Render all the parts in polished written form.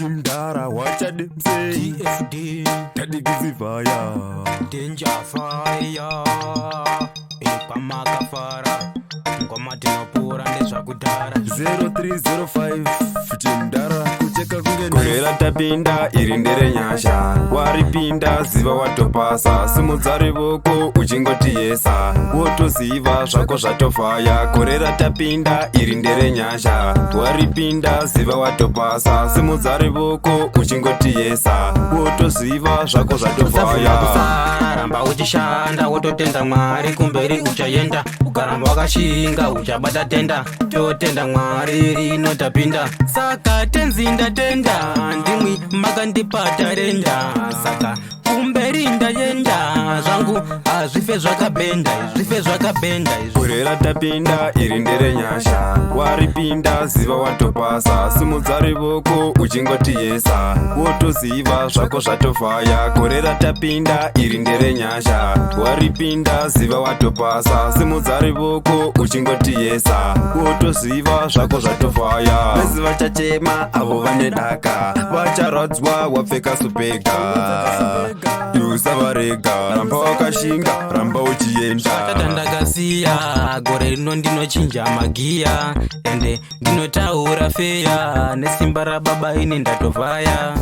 Mdara wacha demse TFD Tadigizi fire Danger fire Ipa makafara Ngoma tinopura ndezvakudhara 0305 Mdara kucheka kunge korera tapinda iri ndere nyasha waripinda ziva watopasa simudza rivoko uchingoti yesa wotoziva zvako zvatofaya korera tapinda iri ndere nyasha waripinda ziva watopasa simudza rivoko uchingoti yesa wotoziva zvako zvatofaya ramba uchishanda wototenda Mwari kumberi uchaenda ukaramba wakashinga uchabata tenda totenda Mwari rino tapinda saka tenzinda tenda ndimwi makandipata renda saka kumberi ndayenda zvangu azvife zvakabenda korera tapinda iri ndere nyasha waripinda ziva watopasa simudza rivoko uchingoti yesa wotoziva zvako zvatofaya korera tapinda iri ndere nyasha waripinda ziva watopasa simudza rivoko uchingoti yesa wotoziva zvako zvatofaya vese vachachema avo vane daka vacharadzwa wapfeka supega usavarega ramba wakashinga ramba uchienda tatandakasiya gore rino ndinochinja magiya ende ndinotaura feya nesimba rababa ine ndatovhaya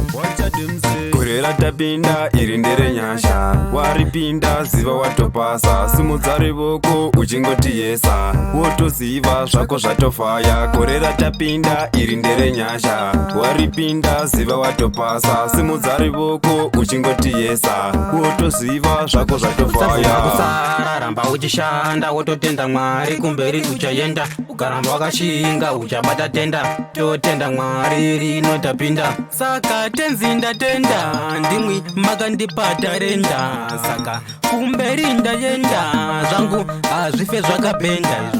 korera tapinda iri ndere nyasha waripinda ziva watopasa simudza rivoko uchingoti yesa wotoziva zvako zvatofaya korera tapinda iri ndere nyasha waripinda ziva watopasa simudza rivoko uchingoti yesa wotoziva zvako zvatofaya ramba uchishanda wototenda Mwari kumberi uchaenda ukaramba wakashinga uchabata tenda totenda Mwari rino tapinda saka tenzinda tenda ndimwi makandipata renda saka kumberi ndayenda zvangu azvife zvakabenda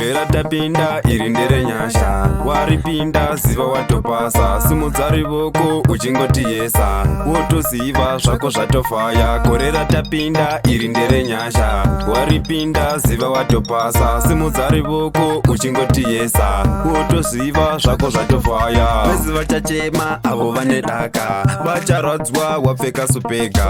korera tapinda iri ndere nyasha waripinda ziva watopasa simudza rivoko uchingoti yesa wotoziva zvako zvatofaya korera tapinda iri ndere nyasha waripinda ziva watopasa simudza rivoko uchingoti yesa wotoziva zvako zvatofaya vese vachachema avo vane daka vacharadzwa wapfeka supega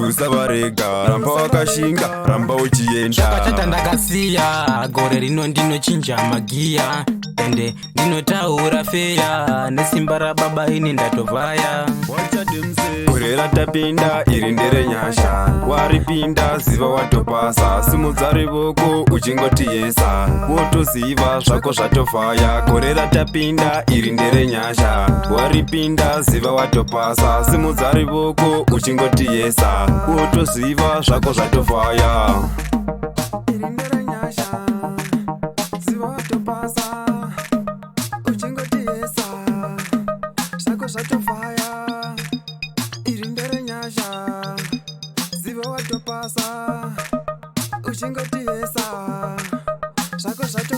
usavarega ramba wakashinga ramba uchienda tatandakasiya gore rino ndinochinja magiya ende ndinotaura feya nesimba rababa ine ndatovhaya korera tapinda iri ndere nyasha waripinda ziva watopasa simudza rivoko uchingoti yesa wotoziva zvako zvatofaya korera tapinda iri ndere nyasha waripinda ziva watopasa simudza rivoko uchingoti yesa wotoziva zvako zvatofaya iri ndere nyasha ziva watopasa uchingoti yesa zvako zvatofaya iri ndere nyasha ziva watopasa uchingoti yesa zvako zvatofaya